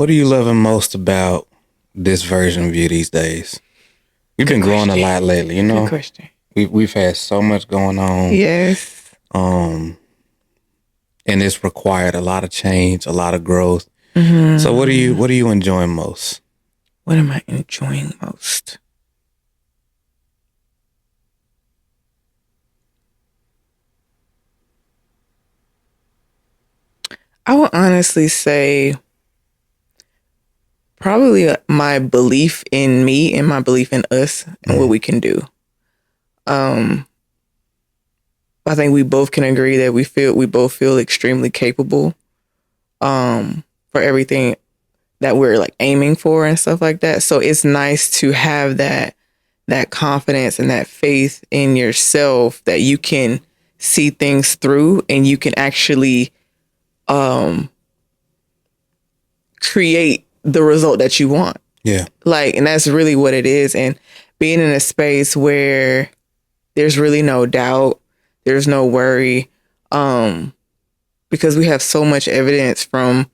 what are you loving most about this version of you these days? You've been growing a lot lately, you know? Good question. We've had so much going on. Yes. And it's required a lot of change, a lot of growth. Mm-hmm. So what are you enjoying most? What am I enjoying most? I would honestly say probably my belief in me and my belief in us and what we can do. I think we both can agree that we both feel extremely capable for everything that we're like aiming for and stuff like that. So it's nice to have that confidence and that faith in yourself that you can see things through and you can actually create the result that you want. Yeah. Like, and that's really what it is. And being in a space where there's really no doubt, there's no worry, because we have so much evidence from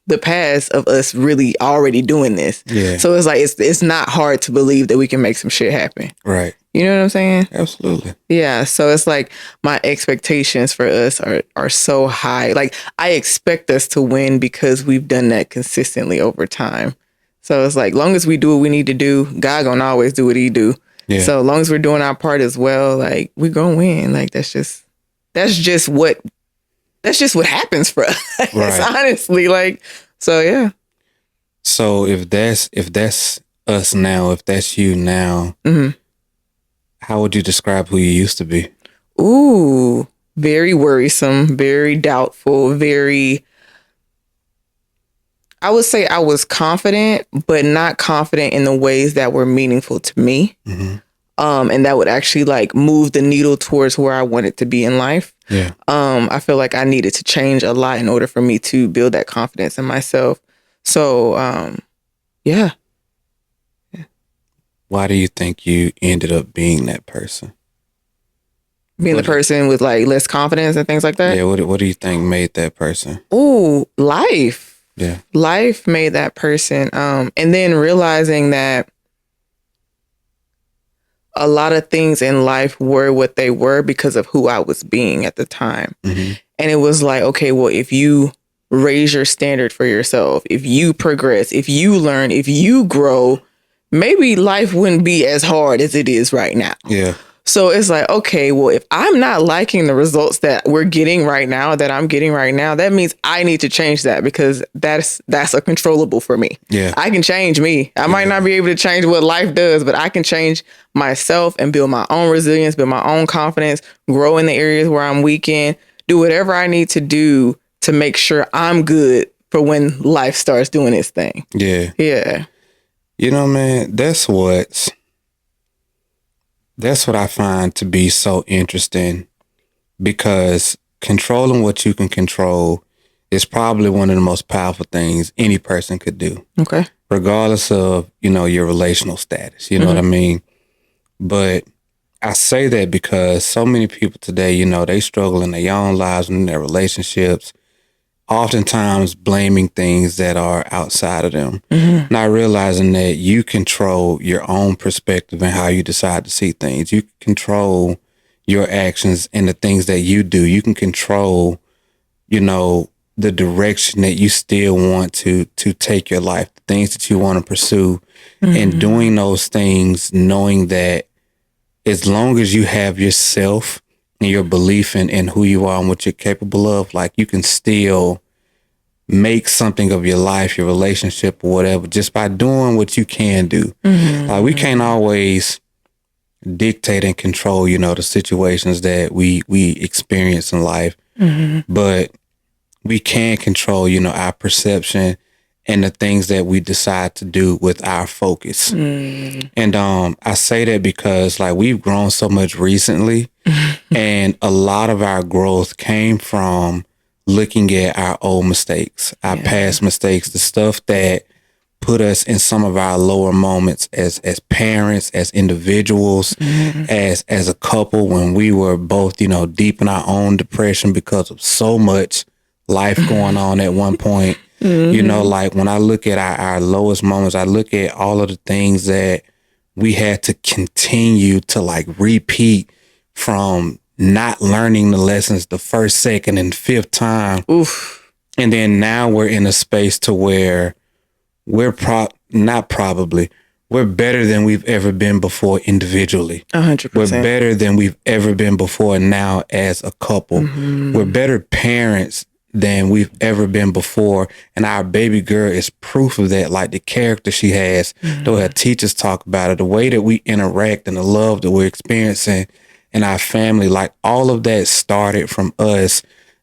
the past of us really already doing this. Yeah. So it's like, it's not hard to believe that we can make some shit happen. Right. You know what I'm saying? Absolutely. Yeah. So it's like my expectations for us are so high. Like I expect us to win because we've done that consistently over time. So it's like, long as we do what we need to do, God gonna always do what he do. Yeah. So long as we're doing our part as well, like we gonna win. Like that's just what happens for us. Right. Honestly. Like, so yeah. So if that's us now, if that's you now, Mm-hmm. how would you describe who you used to be? Ooh, very worrisome, very doubtful, I would say I was confident, but not confident in the ways that were meaningful to me. Mm-hmm. And that would actually like move the needle towards where I wanted to be in life. Yeah. I feel like I needed to change a lot in order for me to build that confidence in myself. So, yeah. Why do you think you ended up being that person? Being the person with like less confidence and things like that? Yeah, what do you think made that person? Ooh, life. Yeah. Life made that person. And then realizing that a lot of things in life were what they were because of who I was being at the time. Mm-hmm. And it was like, okay, well, if you raise your standard for yourself, if you progress, if you learn, if you grow, maybe life wouldn't be as hard as it is right now. Yeah. So it's like, okay, well, if I'm not liking the results that we're getting right now, that I'm getting right now, that means I need to change that because that's a controllable for me. Yeah. I can change me. I might not be able to change what life does, but I can change myself and build my own resilience, build my own confidence, grow in the areas where I'm weak in, do whatever I need to do to make sure I'm good for when life starts doing its thing. Yeah. Yeah. You know, man, that's what I find to be so interesting, because controlling what you can control is probably one of the most powerful things any person could do. Okay. Regardless of, your relational status, you know what I mean? But I say that because so many people today, they struggle in their own lives and in their relationships, oftentimes blaming things that are outside of them, not realizing that you control your own perspective and how you decide to see things. You can control your actions and the things that you do. You can control, the direction that you still want to take your life, the things that you want to pursue, and doing those things, knowing that as long as you have yourself and your belief in who you are and what you're capable of, like you can still make something of your life, your relationship or whatever, just by doing what you can do. Like we can't always dictate and control, the situations that we experience in life, but we can control, our perception and the things that we decide to do with our focus. And I say that because like we've grown so much recently and a lot of our growth came from looking at our old mistakes, our past mistakes, the stuff that put us in some of our lower moments as parents, as individuals, as a couple, when we were both, deep in our own depression because of so much life going on at one point. You know, like when I look at our lowest moments, I look at all of the things that we had to continue to like repeat from not learning the lessons the first, second, and fifth time. Oof. And then now we're in a space to where we're we're better than we've ever been before individually. 100%. We're better than we've ever been before now as a couple. We're better parents than we've ever been before. And our baby girl is proof of that. Like the character she has, the way her teachers talk about it, the way that we interact and the love that we're experiencing in our family, like all of that started from us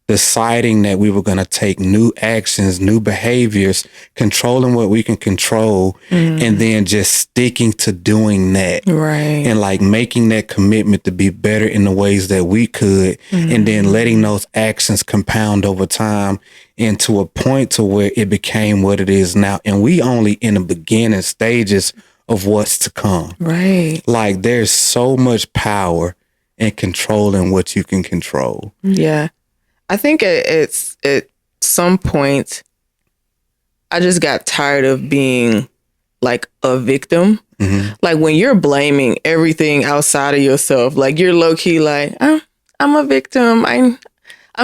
deciding that we were going to take new actions, new behaviors, controlling what we can control, and then just sticking to doing that. Right. And like making that commitment to be better in the ways that we could, and then letting those actions compound over time into a point to where it became what it is now. And we only in the beginning stages of what's to come. Right. Like there's so much power in controlling what you can control. Yeah. I think at some point, I just got tired of being like a victim. Like when you're blaming everything outside of yourself, like you're low key like, I'm a victim. I'm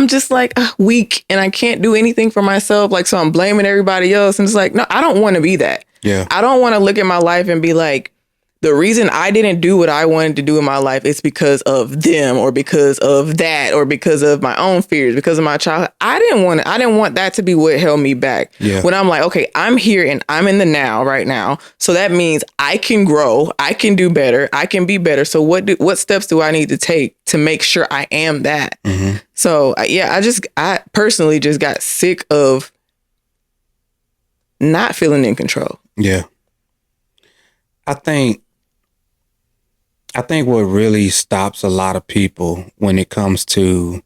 just like weak and I can't do anything for myself. Like, so I'm blaming everybody else. And it's like, no, I don't want to be that. Yeah. I don't want to look at my life and be like, the reason I didn't do what I wanted to do in my life is because of them or because of that or because of my own fears, because of my childhood. I didn't want that to be what held me back. Yeah. When I'm like, okay, I'm here and I'm in the now right now. So that means I can grow. I can do better. I can be better. So what steps do I need to take to make sure I am that? So yeah, I personally just got sick of not feeling in control. Yeah. I think what really stops a lot of people when it comes to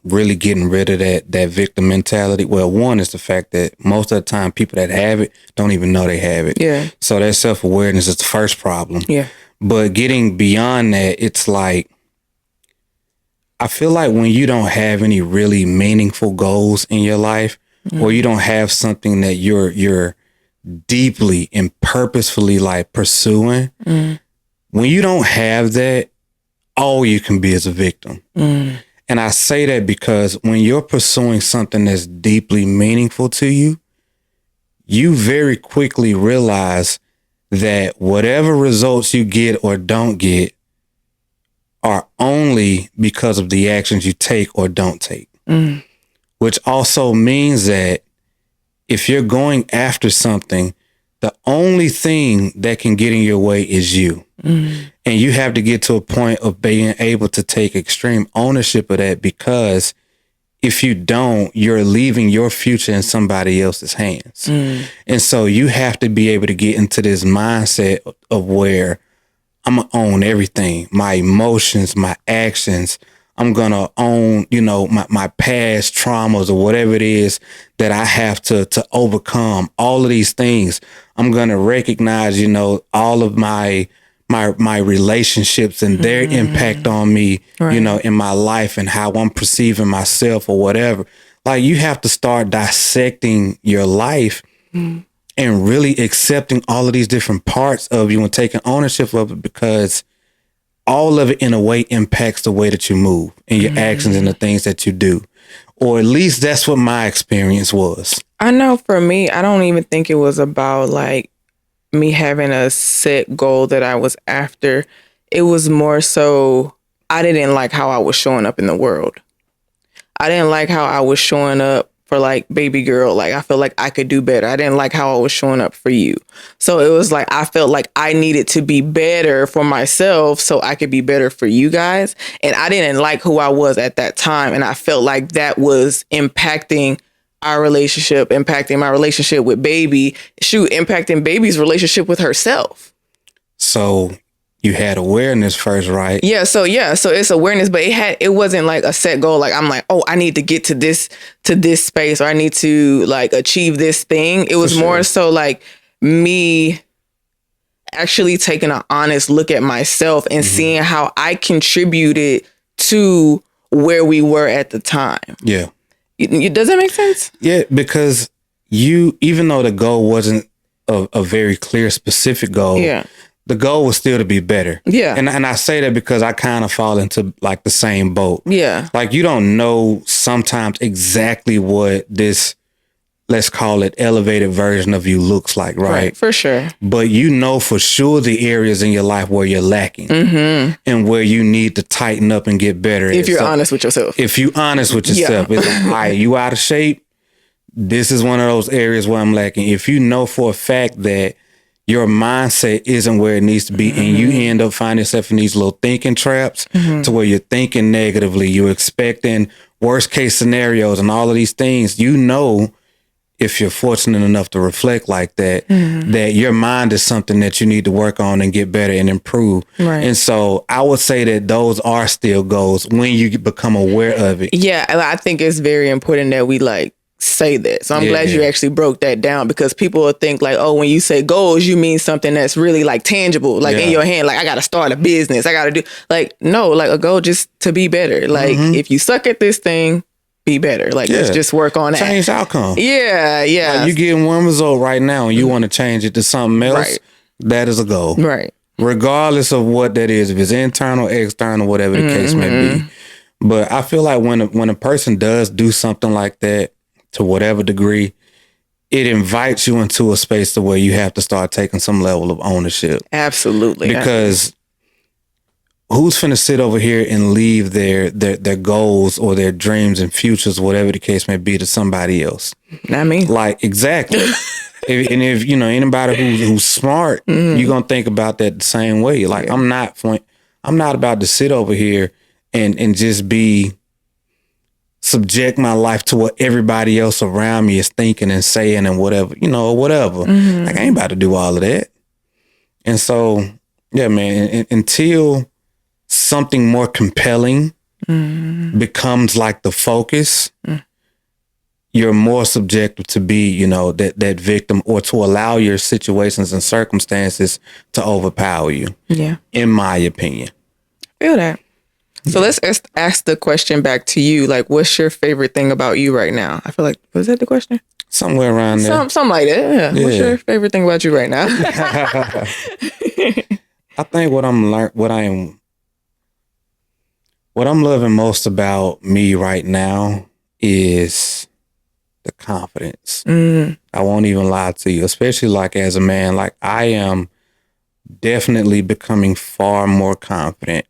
really getting rid of that victim mentality. Well, one is the fact that most of the time people that have it don't even know they have it. Yeah. So that self-awareness is the first problem. Yeah. But getting beyond that, it's like, I feel like when you don't have any really meaningful goals in your life, or you don't have something that you're deeply and purposefully like pursuing, when you don't have that, all you can be is a victim. And I say that because when you're pursuing something that's deeply meaningful to you, you very quickly realize that whatever results you get or don't get are only because of the actions you take or don't take. Which also means that if you're going after something, the only thing that can get in your way is you. And you have to get to a point of being able to take extreme ownership of that, because if you don't, you're leaving your future in somebody else's hands. And so you have to be able to get into this mindset of where I'm going to own everything, my emotions, my actions. I'm going to own, my past traumas or whatever it is that I have to overcome. All of these things. I'm going to recognize, all of my relationships and their impact on me, in my life and how I'm perceiving myself or whatever. Like you have to start dissecting your life and really accepting all of these different parts of you and taking ownership of it, because all of it in a way impacts the way that you move and your actions and the things that you do. Or at least that's what my experience was. I know for me, I don't even think it was about like me having a set goal that I was after. It was more so I didn't like how I was showing up in the world. I didn't like how I was showing up for like baby girl. Like I felt like I could do better. I didn't like how I was showing up for you. So it was like I felt like I needed to be better for myself so I could be better for you guys. And I didn't like who I was at that time. And I felt like that was impacting our relationship, impacting my relationship with baby, impacting baby's relationship with herself. So you had awareness first, right? Yeah. So it's awareness, but it wasn't like a set goal. Like I'm like, oh, I need to get to this space, or I need to like achieve this thing. It was more so like me actually taking an honest look at myself and seeing how I contributed to where we were at the time. Yeah. Does that make sense? Yeah, because even though the goal wasn't a very clear, specific goal, Yeah. the goal was still to be better. Yeah. And I say that because I kind of fall into like the same boat. Yeah. Like you don't know sometimes exactly what this, let's call it elevated version of you looks like, right? For sure. But you know for sure the areas in your life where you're lacking and where you need to tighten up and get better. If you're honest with yourself. If you honest with yourself, it's like, all right, you out of shape. This is one of those areas where I'm lacking. If you know for a fact that your mindset isn't where it needs to be and you end up finding yourself in these little thinking traps to where you're thinking negatively, you're expecting worst case scenarios and all of these things, you know, if you're fortunate enough to reflect like that, that your mind is something that you need to work on and get better and improve. Right. And so I would say that those are still goals when you become aware of it. Yeah. I think it's very important that we like say that. So I'm glad you actually broke that down, because people will think like, oh, when you say goals, you mean something that's really like tangible, like in your hand, like I got to start a business. I got to do like, no, like a goal just to be better. Like if you suck at this thing, be better. Like let's just work on that. Change the outcome. Yeah. Yeah. Like you getting one result right now and you want to change it to something else. Right. That is a goal. Right. Regardless of what that is, if it's internal, external, whatever the case may be. But I feel like when a person does do something like that, to whatever degree, it invites you into a space to where you have to start taking some level of ownership. Absolutely. Because who's finna sit over here and leave their goals or their dreams and futures, whatever the case may be, to somebody else? Not me. Like, exactly. if you know anybody who's smart, you're gonna think about that the same way. Like, I'm not about to sit over here and just be subject my life to what everybody else around me is thinking and saying and whatever, whatever. Like, I ain't about to do all of that. And so, yeah, man, until something more compelling becomes like the focus, you're more subjective to be, that victim, or to allow your situations and circumstances to overpower you. Yeah. In my opinion. I feel that. So let's ask the question back to you. Like, what's your favorite thing about you right now? I feel like, was that the question? Somewhere around there. Something like that. Yeah. What's your favorite thing about you right now? I think what I'm loving most about me right now is the confidence. I won't even lie to you, especially like as a man. Like, I am definitely becoming far more confident.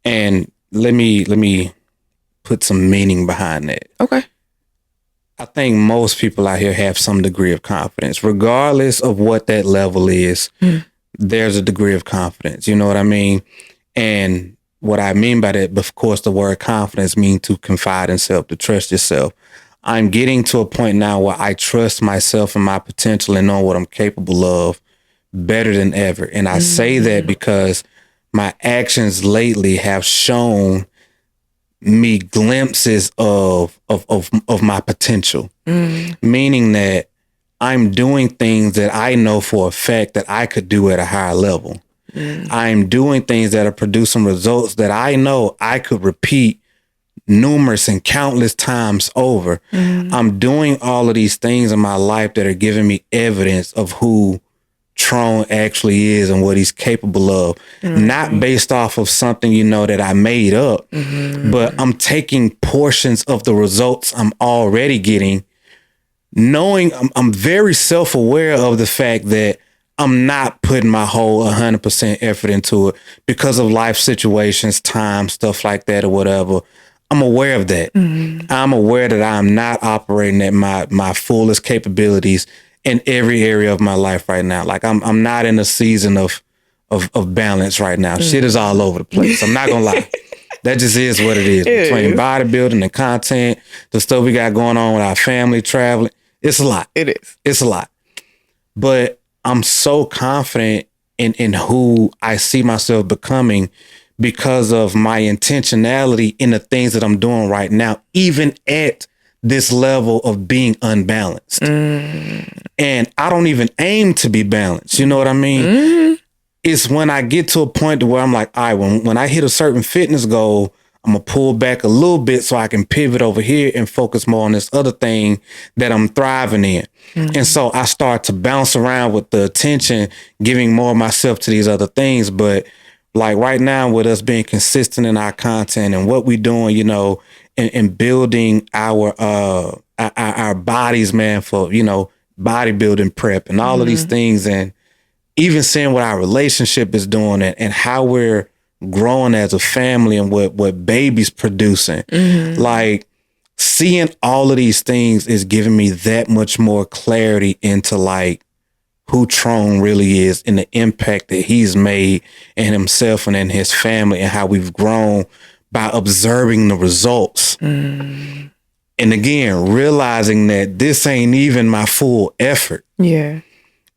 And let me put some meaning behind that. Okay. I think most people out here have some degree of confidence, regardless of what that level is. There's a degree of confidence. You know what I mean? And what I mean by that, of course, the word confidence means to confide in self, to trust yourself. I'm getting to a point now where I trust myself and my potential and know what I'm capable of better than ever. And I say that because my actions lately have shown me glimpses of my potential, meaning that I'm doing things that I know for a fact that I could do at a higher level. I'm doing things that are producing results that I know I could repeat numerous and countless times over. I'm doing all of these things in my life that are giving me evidence of who Tron actually is and what he's capable of, not based off of something, that I made up, but I'm taking portions of the results I'm already getting, knowing I'm very self-aware of the fact that I'm not putting my whole 100% effort into it because of life situations, time, stuff like that or whatever. I'm aware of that. I'm aware that I'm not operating at my fullest capabilities in every area of my life right now. Like, I'm not in a season of balance right now. Shit is all over the place. I'm not gonna lie. That just is what it is. Between bodybuilding and content, the stuff we got going on with our family, traveling, it's a lot. It is. It's a lot. But I'm so confident in who I see myself becoming because of my intentionality in the things that I'm doing right now, even at this level of being unbalanced. And I don't even aim to be balanced. You know what I mean? It's when I get to a point to where I'm like, all right, when I hit a certain fitness goal, I'm gonna pull back a little bit so I can pivot over here and focus more on this other thing that I'm thriving in. And so I start to bounce around with the attention, giving more of myself to these other things. But like right now, with us being consistent in our content and what we're doing, and building our bodies, man, for, bodybuilding prep and all of these things, and even seeing what our relationship is doing and how we're growing as a family and what baby's producing. Like, seeing all of these things is giving me that much more clarity into like who Tron really is and the impact that he's made in himself and in his family, and how we've grown by observing the results. And again, realizing that this ain't even my full effort. Yeah.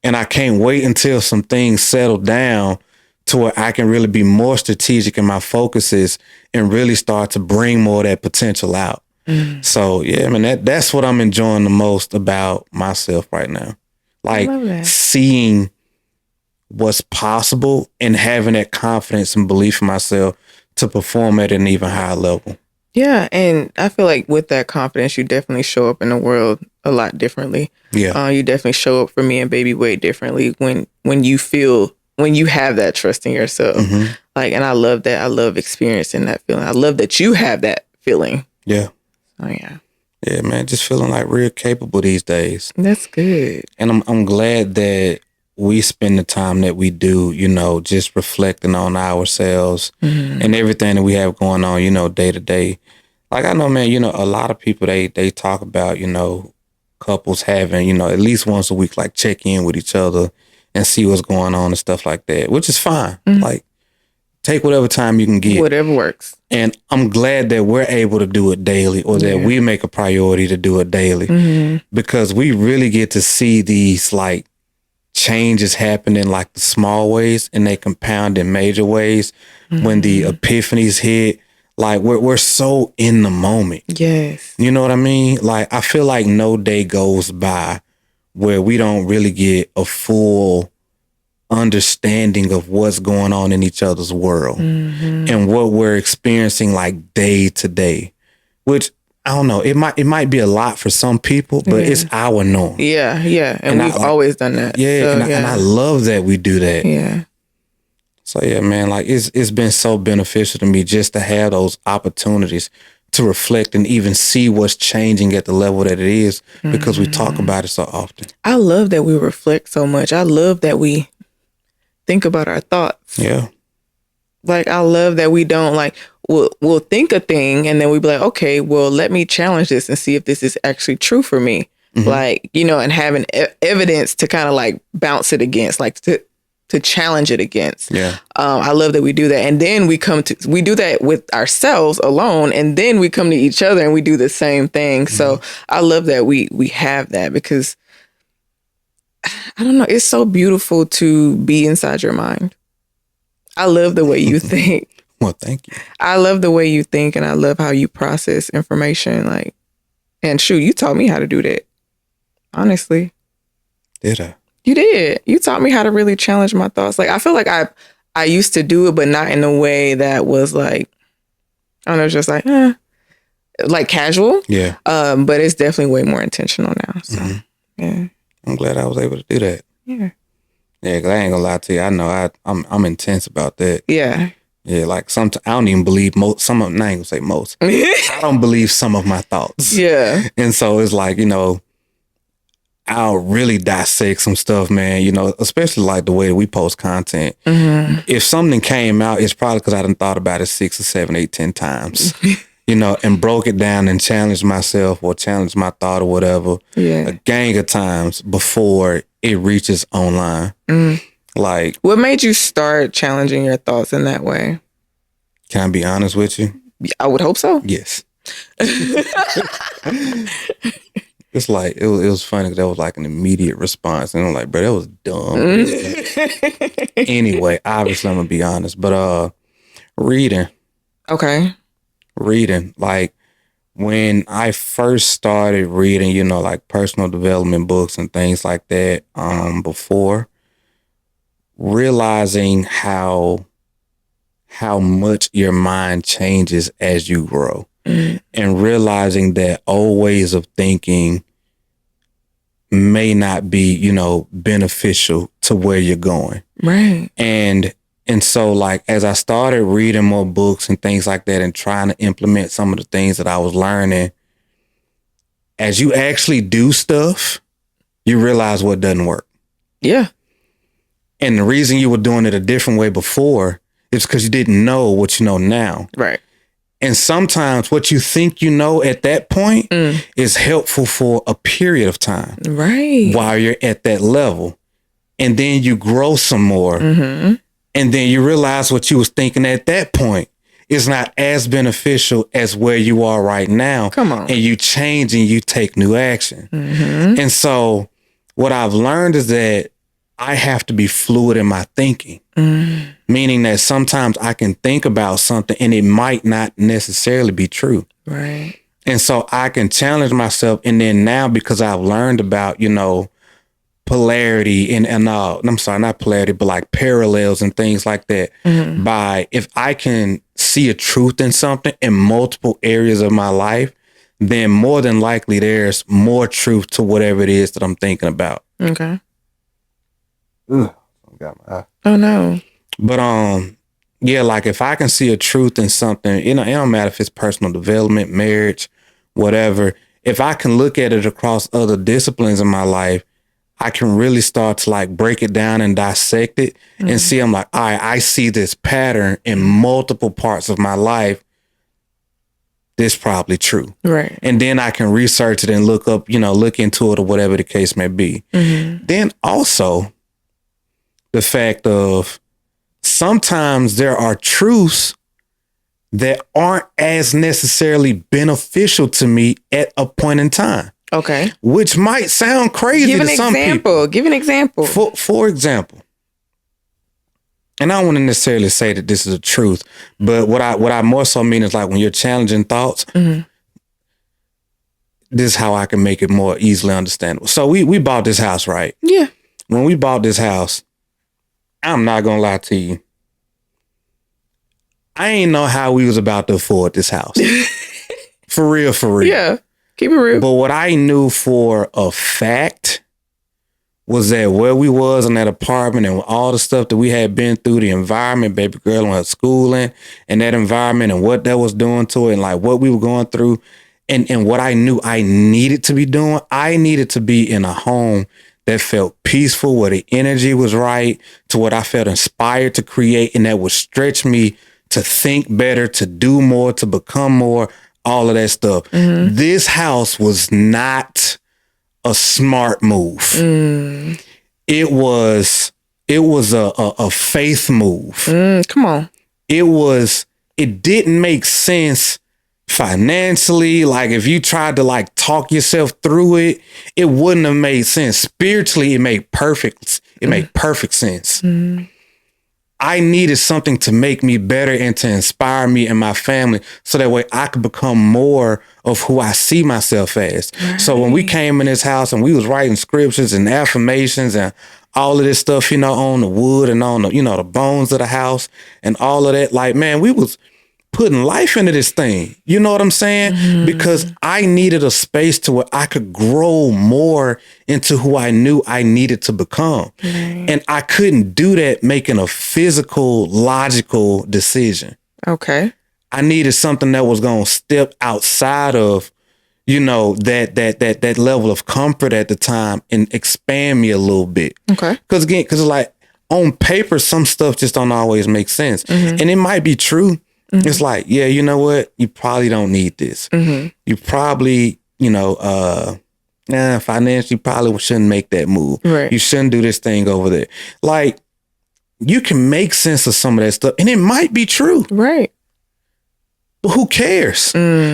And I can't wait until some things settle down to where I can really be more strategic in my focuses and really start to bring more of that potential out. So yeah, I mean, that's what I'm enjoying the most about myself right now. Like seeing what's possible and having that confidence and belief in myself to perform at an even higher level. Yeah, and I feel like with that confidence, you definitely show up in the world a lot differently. Yeah, you definitely show up for me and Baby way differently when you have that trust in yourself. Like, and I love that. I love experiencing that feeling. I love that you have that feeling. Yeah. Oh yeah. Yeah, man, just feeling like real capable these days. That's good. And I'm glad that we spend the time that we do, just reflecting on ourselves and everything that we have going on, day to day. Like, I know, man, a lot of people, they talk about, couples having, at least once a week, like check in with each other and see what's going on and stuff like that, which is fine. Like, take whatever time you can get. Whatever works. And I'm glad that we're able to do it daily, or that we make a priority to do it daily, because we really get to see these like changes happen in like the small ways, and they compound in major ways when the epiphanies hit. Like, we're so in the moment. Yes. You know what I mean? Like, I feel like no day goes by where we don't really get a full understanding of what's going on in each other's world and what we're experiencing like day to day, which I don't know, it might be a lot for some people, but it's our norm. Yeah. And we've always done that. Yeah, so, and I love that we do that. Yeah. So yeah, man, like it's been so beneficial to me just to have those opportunities to reflect and even see what's changing at the level that it is, because we talk about it so often. I love that we reflect so much. I love that we think about our thoughts. Yeah. Like, I love that we don't like, we'll think a thing and then we be like, okay, well, let me challenge this and see if this is actually true for me. Like, and having evidence to kind of like bounce it against, like to challenge it against. Yeah. I love that we do that. And then we do that with ourselves alone. And then we come to each other and we do the same thing. So I love that we have that, because I don't know, it's so beautiful to be inside your mind. I love the way you think. Well, thank you. I love the way you think, and I love how you process information. Like, and shoot, you taught me how to do that. Honestly. Did I? You did. You taught me how to really challenge my thoughts. Like, I feel like I used to do it, but not in a way that was like, I don't know, just like casual. Yeah. But it's definitely way more intentional now. So, yeah. I'm glad I was able to do that. Yeah. Yeah, because I ain't gonna lie to you. I know I'm intense about that. Yeah. Yeah, like I don't even believe most. I ain't gonna say most. I don't believe some of my thoughts. Yeah. And so it's like, I'll really dissect some stuff, man. Especially like the way that we post content. If something came out, it's probably because I done thought about it 6 or 7, 8, 10 times. And broke it down and challenged myself or challenged my thought or whatever a gang of times before it reaches online. Like, what made you start challenging your thoughts in that way? Can I be honest with you? I would hope so. Yes. It's like, it was funny because that was like an immediate response. And I'm like, bro, that was dumb. Anyway, obviously I'm going to be honest. But reading. Okay. Reading. Like, when I first started reading, like personal development books and things like that, before, realizing how how much your mind changes as you grow, and realizing that old ways of thinking may not be, beneficial to where you're going. Right. And so, like, as I started reading more books and things like that and trying to implement some of the things that I was learning, as you actually do stuff, you realize what doesn't work. Yeah. And the reason you were doing it a different way before is because you didn't know what you know now. Right. And sometimes what you think you know at that point is helpful for a period of time. Right. While you're at that level. And then you grow some more. Mm-hmm. And then you realize what you was thinking at that point is not as beneficial as where you are right now. Come on. And you change and you take new action. Mm-hmm. And so what I've learned is that I have to be fluid in my thinking. Meaning that sometimes I can think about something and it might not necessarily be true. Right. And so I can challenge myself. And then now, because I've learned about, polarity and I'm sorry, not polarity, but like parallels and things like that. Mm-hmm. By if I can see a truth in something in multiple areas of my life, then more than likely there's more truth to whatever it is that I'm thinking about. Okay. Ugh, I got my eye. Oh no. But yeah, like if I can see a truth in something, it don't matter if it's personal development, marriage, whatever. If I can look at it across other disciplines in my life, I can really start to like break it down and dissect it and see, I'm like, all right, I see this pattern in multiple parts of my life. This is probably true. Right. And then I can research it and look up, look into it or whatever the case may be. Mm-hmm. Then also the fact of sometimes there are truths that aren't as necessarily beneficial to me at a point in time. Okay. Which might sound crazy to some people. Give an example. For example, and I don't want to necessarily say that this is the truth, but what I more so mean is like when you're challenging thoughts, this is how I can make it more easily understandable. So we bought this house, right? Yeah. When we bought this house, I'm not going to lie to you. I ain't know how we was about to afford this house. For real. Yeah. Keep it real. But what I knew for a fact was that where we was in that apartment and all the stuff that we had been through, the environment, baby girl and her schooling and that environment and what that was doing to it and like what we were going through and what I knew I needed to be doing, I needed to be in a home that felt peaceful, where the energy was right, to what I felt inspired to create, and that would stretch me to think better, to do more, to become more, all of that stuff. Mm-hmm. This house was not a smart move. It was a faith move. Come on. It didn't make sense financially. Like if you tried to like talk yourself through it, it wouldn't have made sense. Spiritually, it made perfect sense. I needed something to make me better and to inspire me and my family so that way I could become more of who I see myself as. Right. So when we came in this house and we was writing scriptures and affirmations and all of this stuff, on the wood and on the, the bones of the house and all of that, like, man, we was putting life into this thing. You know what I'm saying? Mm-hmm. Because I needed a space to where I could grow more into who I knew I needed to become. Mm-hmm. And I couldn't do that making a physical, logical decision. Okay. I needed something that was going to step outside of, that level of comfort at the time and expand me a little bit. Okay. Because like on paper, some stuff just don't always make sense. Mm-hmm. And it might be true. Mm-hmm. It's like, yeah, you know what? You probably don't need this. Mm-hmm. You probably, financially probably shouldn't make that move. Right. You shouldn't do this thing over there. Like, you can make sense of some of that stuff, and it might be true. Right. But who cares?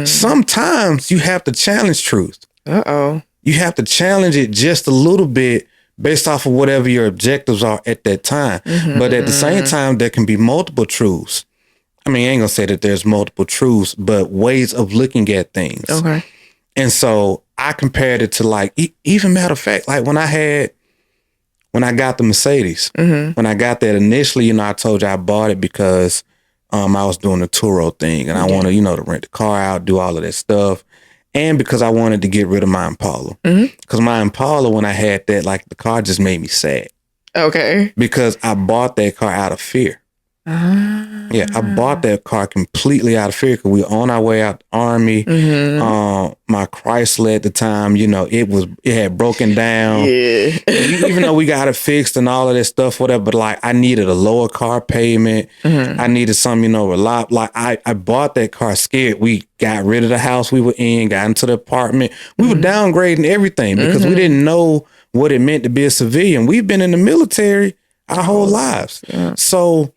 Sometimes you have to challenge truth. Uh-oh. You have to challenge it just a little bit based off of whatever your objectives are at that time. Mm-hmm. But at the same time, there can be multiple truths. I mean, I ain't gonna say that there's multiple truths, but ways of looking at things. Okay. And so I compared it to like, even matter of fact, like when I got the Mercedes, when I got that initially, I told you I bought it because I was doing the Turo thing, and I wanted, to rent the car out, do all of that stuff. And because I wanted to get rid of my Impala. Because my Impala, when I had that, like, the car just made me sad. Okay. Because I bought that car out of fear. Yeah, I bought that car completely out of fear because we were on our way out the Army. My Chrysler at the time, it had broken down. Yeah. Even though we got it fixed and all of that stuff, whatever, but like I needed a lower car payment. I needed something, reliable. Like I bought that car scared. We got rid of the house we were in, got into the apartment. We were downgrading everything because we didn't know what it meant to be a civilian. We've been in the military our whole lives. Yeah. So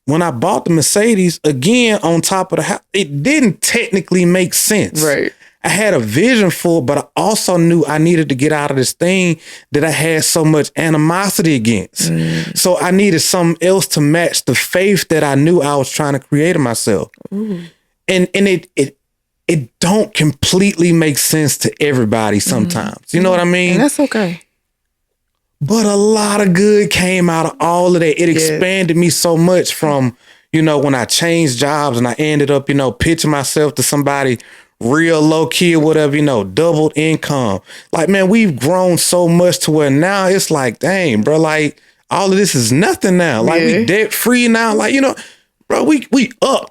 when I bought the Mercedes, again, on top of the house, it didn't technically make sense. Right. I had a vision for it, but I also knew I needed to get out of this thing that I had so much animosity against. So I needed something else to match the faith that I knew I was trying to create in myself. And it don't completely make sense to everybody sometimes. You know what I mean? And that's okay. But a lot of good came out of all of that. It expanded me so much from, when I changed jobs and I ended up, pitching myself to somebody real low key or whatever, doubled income. Like, man, we've grown so much to where now it's like, dang, bro, like all of this is nothing now. Like we debt free now. Like, bro, we up.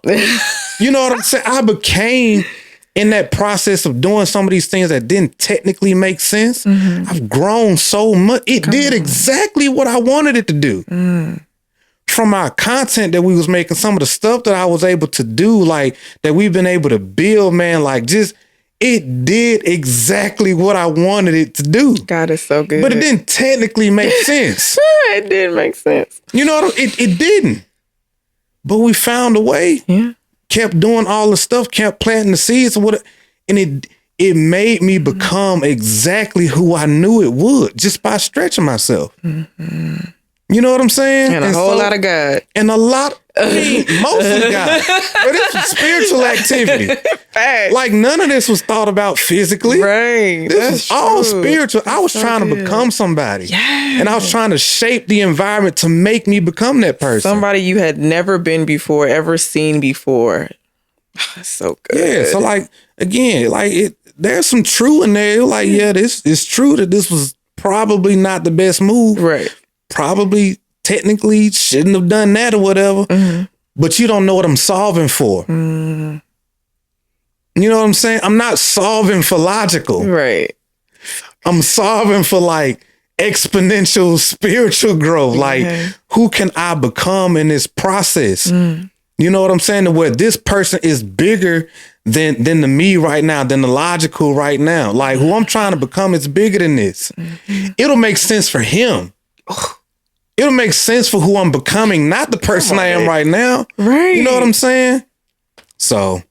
You know what I'm saying? I became, in that process of doing some of these things that didn't technically make sense, I've grown so much. It did exactly what I wanted it to do. From our content that we was making, some of the stuff that I was able to do, like that we've been able to build, man, like just, it did exactly what I wanted it to do. God is so good. But it didn't technically make sense. It didn't make sense. You know what it didn't. But we found a way. Yeah. Kept doing all the stuff, kept planting the seeds, and it made me become exactly who I knew it would just by stretching myself. You know what I'm saying? And a whole lot of God. And mostly God. But it's spiritual activity. Fact. Like none of this was thought about physically. Right. This was all spiritual. I was trying to become somebody. Yeah. And I was trying to shape the environment to make me become that person. Somebody you had never been before, ever seen before. So good. Yeah. So like, again, like there's some true in there. Like, this is true that this was probably not the best move. Right. Probably technically shouldn't have done that or whatever. But you don't know what I'm solving for. You know what I'm saying? I'm not solving for logical. Right. I'm solving for like exponential spiritual growth. Like, who can I become in this process? You know what I'm saying? To where this person is bigger than the me right now, than the logical right now. Like, who I'm trying to become is bigger than this. It'll make sense for him. It'll make sense for who I'm becoming, not the person I am right now. Right. You know what I'm saying? So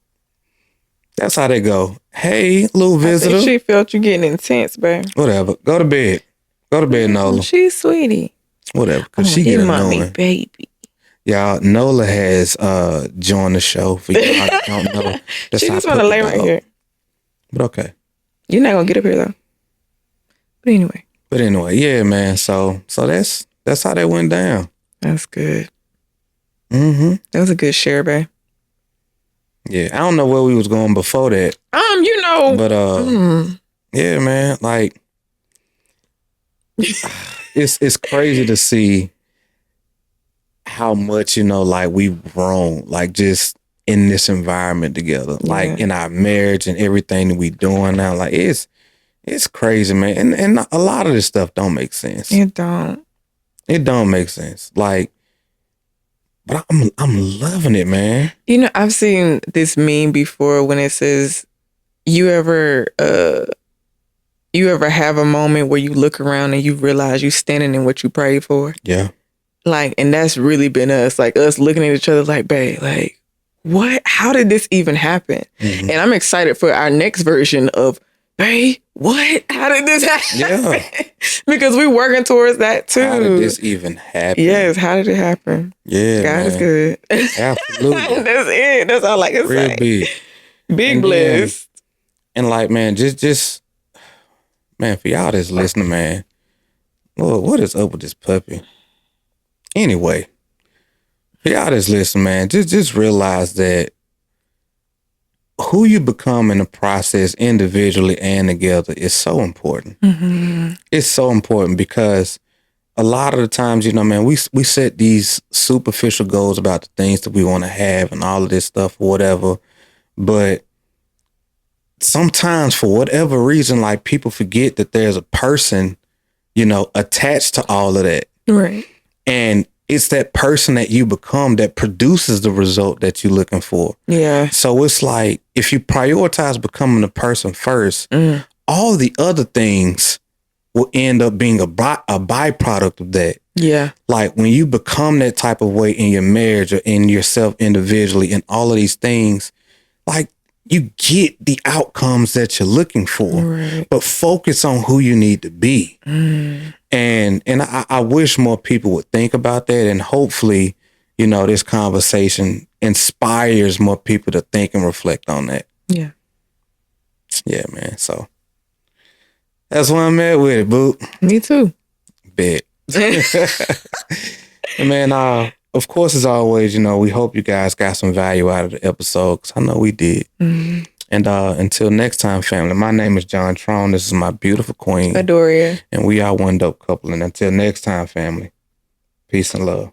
that's how they go. Hey, little visitor. I think she felt you getting intense, babe. Whatever. Go to bed. Go to bed, Nola. She's sweetie. Whatever. Because she get annoying. Baby. Y'all, Nola has joined the show. For y'all that don't know. She just want to lay right here. But okay. You're not going to get up here, though. But anyway, yeah, man. So that's how that went down. That's good. That was a good share, babe. Yeah, I don't know where we was going before that. But yeah, man. Like, it's crazy to see how much, like we've grown, like just in this environment together, like in our marriage and everything that we doing now. Like it's crazy, man. And a lot of this stuff don't make sense. It don't make sense. Like, but I'm loving it, man. I've seen this meme before when it says, you ever have a moment where you look around and you realize you standing in what you prayed for? Yeah. Like, and that's really been us, like us looking at each other like, babe, like, what? How did this even happen? And I'm excited for our next version of, babe, what? How did this happen? Yeah. Because we're working towards that too. How did this even happen? Yes, how did it happen? Yeah, God is good. Absolutely. That's it. That's all I can say. Real big. Big blessed. And like, man, just, man, for y'all that's listening, man, Lord, what is up with this puppy? Anyway, Y'all just listen, man. Just realize that who you become in the process, individually and together, is so important. It's so important because a lot of the times, you know, man, we set these superficial goals about the things that we want to have and all of this stuff or whatever. But sometimes, for whatever reason, like, people forget that there's a person, you know, attached to all of that. Right. And it's that person that you become that produces the result that you're looking for. Yeah. So it's like, if you prioritize becoming the person first, all the other things will end up being a byproduct of that. Yeah. Like, when you become that type of way in your marriage or in yourself individually and all of these things, like, you get the outcomes that you're looking for, Right. but focus on who you need to be. And I wish more people would think about that. And hopefully, you know, this conversation inspires more people to think and reflect on that. Yeah. Yeah, man. So that's why I'm at with it, boo. Me too. Bet. And man, of course, as always, you know, we hope you guys got some value out of the episode, because I know we did. And until next time, family, my name is John Tron. This is my beautiful queen, Adoria. and we are one dope couple. And until next time, family, peace and love.